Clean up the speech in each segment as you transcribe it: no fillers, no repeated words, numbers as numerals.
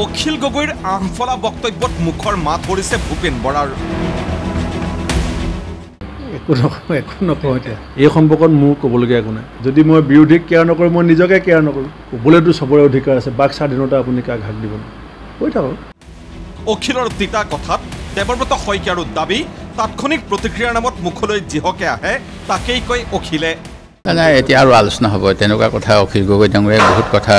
অখিল গগৈৰ আহফলা বক্তব্যত মুখৰ মাত পৰিছে ভূপেন বৰাৰ। একো নকওঁ এতিয়া এই সম্পৰ্কত মোৰ ক'বলগীয়া একো নাই। যদি মই বিৰোধীক কেয়াৰ নকৰোঁ মই নিজকে কেয়াৰ নকৰোঁ। ক'বলৈতো চবৰে অধিকাৰ আছে, বাক স্বাধীনতা আপুনি কাক হাক দিব কৈ থাকক। অখিলৰ তিতা কথাত দেৱব্ৰত শইকীয়াৰো দাবী, তাৎক্ষণিক প্ৰতিক্ৰিয়াৰ নামত মুখলৈ যিহকে আহে তাকেই কয় অখিলে। নাই এতিয়া আৰু আলোচনা হ'ব তেনেকুৱা কথা। অখিল গগৈ ডাঙৰীয়াই বহুত কথা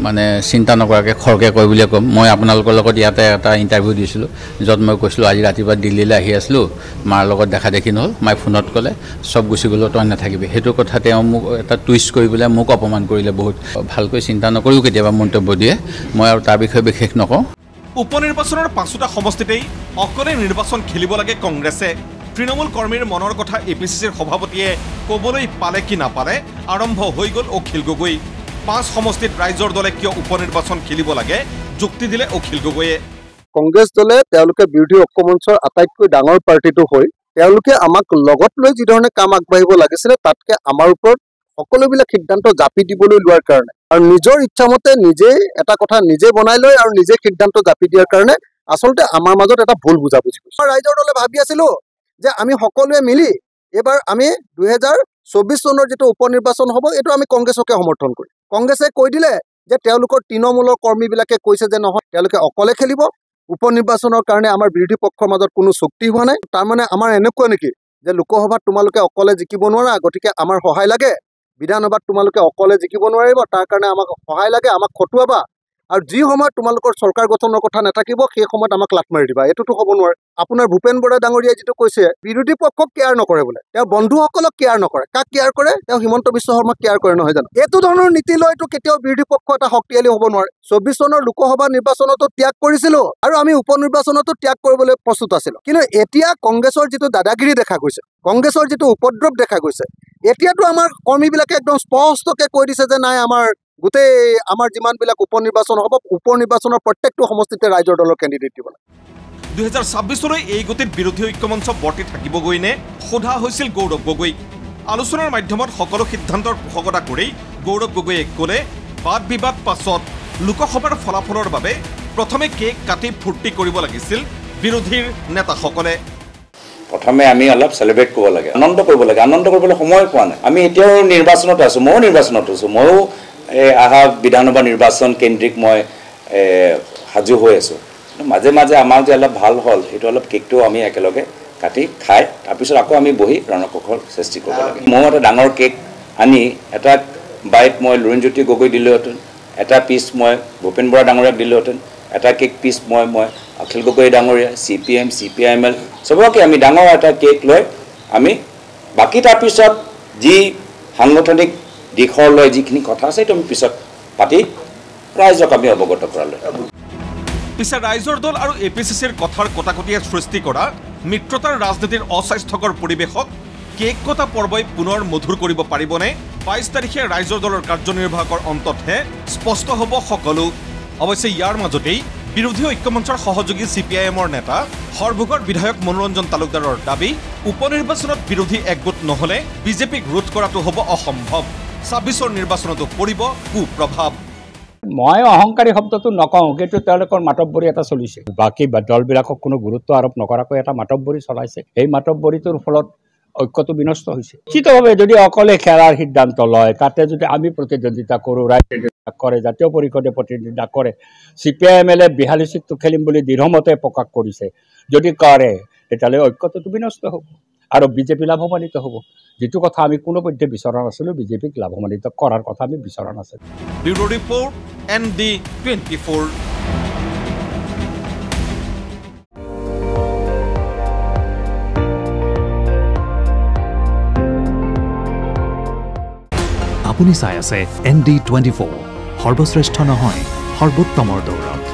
মানে চিন্তা নকৰাকৈ খৰকৈ কয় বুলিয়ে ক'ম। মই আপোনালোকৰ লগত ইয়াতে এটা ইণ্টাৰভিউ দিছিলোঁ, য'ত মই কৈছিলোঁ আজি ৰাতিপুৱা দিল্লীলৈ আহি আছিলোঁ, মাৰ লগত দেখা দেখি নহ'ল, মায়ে ফোনত ক'লে চব গুচি গ'লেও তই নাথাকিবি। সেইটো কথা তেওঁ মোক এটা টুইষ্ট কৰি পেলাই মোক অপমান কৰিলে। বহুত ভালকৈ চিন্তা নকৰিও কেতিয়াবা মন্তব্য দিয়ে। মই আৰু তাৰ বিষয়ে বিশেষ নকওঁ। উপনিৰ্বাচনৰ 5টা সমষ্টিতেই অকলে নিৰ্বাচন খেলিব লাগে কংগ্ৰেছে। তৃণমূল কৰ্মীৰ মনৰ কথা APCCৰ সভাপতিয়ে ক'বলৈ পালে কি নাপালে, আৰম্ভ হৈ গ'ল অখিল গগৈ। 5 সমষ্টিত ৰাইজৰ দলে কিয় উপনিৰ্বাচন খেলিব লাগে যুক্তি দিলে অখিল গগৈয়ে। কংগ্ৰেছ দলে তেওঁলোকে বিৰোধী ঐক্যমঞ্চৰ আটাইতকৈ ডাঙৰ পাৰ্টিটো হৈ তেওঁলোকে আমাক লগত লৈ যি ধৰণে কাম আগবাঢ়িব লাগিছিলে তাতকে আমাৰ ওপৰত সকলোবিলাক সিদ্ধান্ত জাপি দিবলৈ লোৱাৰ কাৰণে আৰু নিজৰ ইচ্ছামতে নিজে এটা কথা নিজে বনাই লৈ আৰু নিজে সিদ্ধান্ত জাপি দিয়াৰ কাৰণে আচলতে আমাৰ মাজত এটা ভুল বুজাবুজি হৈছে। ৰাইজৰ দলে ভাবি আছিলো যে আমি সকলোৱে মিলি এবাৰ আমি 2024 চনৰ যিটো উপনিৰ্বাচন হ'ব এইটো আমি কংগ্ৰেছকে সমৰ্থন কৰিম। কংগ্ৰেছে কৈ দিলে যে তেওঁলোকৰ তৃণমূলৰ কৰ্মীবিলাকে কৈছে যে নহয় তেওঁলোকে অকলে খেলিব, উপনিৰ্বাচনৰ কাৰণে আমাৰ বিৰোধী পক্ষৰ মাজত কোনো চুক্তি হোৱা নাই। তাৰমানে আমাৰ এনেকুৱা নেকি যে লোকসভাত তোমালোকে অকলে জিকিব নোৱাৰা, গতিকে আমাৰ সহায় লাগে, বিধানসভাত তোমালোকে অকলে জিকিব নোৱাৰিব, তাৰ কাৰণে আমাক সহায় লাগে, আমাক খটুৱাবা, আৰু যি সময়ত তোমালোকৰ চৰকাৰ গঠনৰ কথা নাথাকিব সেই সময়ত আমাক লাট মাৰি দিবা। এইটোতো হ'ব নোৱাৰে। আপোনাৰ ভূপেন বৰা ডাঙৰীয়াই যিটো কৈছে বিৰোধী পক্ষক কেয়াৰ নকৰে বোলে, তেওঁ বন্ধুসকলক কেয়াৰ নকৰে। কাক কেয়াৰ কৰে? তেওঁ হিমন্ত বিশ্ব শৰ্মাক কেয়াৰ কৰে, নহয় জানো? এইটো ধৰণৰ নীতি লৈতো কেতিয়াও বিৰোধী পক্ষ এটা শক্তিশালী হ'ব নোৱাৰে। 24 চনৰ লোকসভা নিৰ্বাচনতো ত্যাগ কৰিছিলো আৰু আমি উপনিৰ্বাচনতো ত্যাগ কৰিবলৈ প্ৰস্তুত আছিলো। কিন্তু এতিয়া কংগ্ৰেছৰ যিটো দাদাগিৰি দেখা গৈছে, কংগ্ৰেছৰ যিটো উপদ্ৰৱ দেখা গৈছে, এতিয়াতো আমাৰ কৰ্মীবিলাকে একদম স্পষ্টকৈ কৈ দিছে যে নাই গোটেই আমাৰ যিমানবিলাক উপনিৰ্বাচন হ'ব, উপনিৰ্বাচনৰ প্ৰত্যেকটো সমষ্টিতে ৰাইজৰ দলৰ কেণ্ডিডেট দিব লাগে। 2026 এই গতিত বিৰোধী ঐক্যমঞ্চ বৰ্তি থাকিবগৈ নে সোধা হৈছিল গৌৰৱ গগৈক। আলোচনাৰ মাধ্যমত সকলো সিদ্ধান্তৰ পোষকতা কৰি গৌৰৱ গগৈয়ে ক'লে বাদ বিবাদ পাছত লোকসভাৰ ফলাফলৰ বাবে প্ৰথমে কেক কাটি ফূৰ্তি কৰিব লাগিছিল বিৰোধীৰ নেতাসকলে। প্ৰথমে আমি অলপ চেলিব্ৰেট কৰিব লাগে, আনন্দ কৰিব লাগে। আনন্দ কৰিবলৈ সময় পোৱা নাই। আমি এতিয়াও নিৰ্বাচনত আছোঁ, ময়ো নিৰ্বাচনত আছোঁ, ময়ো অহা বিধানসভা নিৰ্বাচন কেন্দ্ৰিক মই সাজু হৈ আছোঁ। মাজে মাজে আমাৰ যে অলপ ভাল হ'ল সেইটো অলপ কেকটো আমি একেলগে কাটি খাই তাৰপিছত আকৌ আমি বহি ৰণকৌশল সৃষ্টি কৰিব লাগে। ময়ো এটা ডাঙৰ কেক আনি এটা বাইট মই লুৰিণজ্যোতি গগৈ দিলোহেঁতেন, এটা পিচ মই ভূপেন বৰা ডাঙৰীয়াক দিলোহেঁতেন, এটা কেক পিচ মই অখিল গগৈ ডাঙৰীয়া, CPM, CPIML চবকে আমি ডাঙৰ এটা কেক লৈ আমি বাকী তাৰপিছত যি সাংগঠনিক দিশৰ লৈ যিখিনি কথা আছে সেইটো আমি পিছত পাতি ৰাইজক আমি অৱগত কৰালৈ। পিছে ৰাইজৰ দল আৰু APCCৰ কথাৰ কটাকটিয়ে সৃষ্টি কৰা মিত্ৰতাৰ ৰাজনীতিৰ অস্বাস্থ্যকৰ পৰিৱেশক কেক কটা পৰ্বই পুনৰ মধুৰ কৰিব পাৰিবনে? 22 তাৰিখে ৰাইজৰ দলৰ কাৰ্যনিৰ্বাহকৰ অন্ততহে স্পষ্ট হ'ব সকলো। অৱশ্যে ইয়াৰ মাজতেই বিৰোধী ঐক্যমঞ্চৰ সহযোগী CPIMৰ নেতা সৰভোগৰ বিধায়ক মনোৰঞ্জন তালুকদাৰৰ দাবী উপনিৰ্বাচনত বিৰোধী একগোট নহ'লে বিজেপিক ৰোধ কৰাটো হ'ব অসম্ভৱ। 26ৰ নিৰ্বাচনতো পৰিব কুপ্ৰভাৱ। মই অহংকাৰী শব্দটো নকওঁ, কিন্তু তেওঁলোকৰ মাতব্বৰী এটা চলিছে। বাকী দলবিলাকক কোনো গুৰুত্ব আৰোপ নকৰাকৈ এটা মাতব্বৰী চলাইছে। এই মাতব্বৰীটোৰ ফলত ঐক্যটো বিনষ্ট হৈছে। নিশ্চিতভাৱে যদি অকলে খেলাৰ সিদ্ধান্ত লয়, তাতে যদি আমি প্ৰতিদ্বন্দ্বিতা কৰোঁ, ৰাইজে কৰে, জাতীয় পৰিষদে প্ৰতিদ্বন্দ্বিতা কৰে, CPIML 42 চিটটো খেলিম বুলি দৃঢ়মতে প্ৰকাশ কৰিছে, যদি কৰে তেতিয়াহ'লে ঐক্যটো বিনষ্ট হ'ব আৰু বিজেপি লাভৱান্বিত হ'ব। যিটো কথা আমি কোনোপধ্যে বিচৰা নাছিলোঁ, বিজেপিক লাভৱান্বিত কৰাৰ কথা আমি বিচৰা নাছিলোঁ। Bureau report ND24। আপুনি চাই আছে ND24, সৰ্বশ্ৰেষ্ঠ নহয় সৰ্বোত্তমৰ দৌৰত।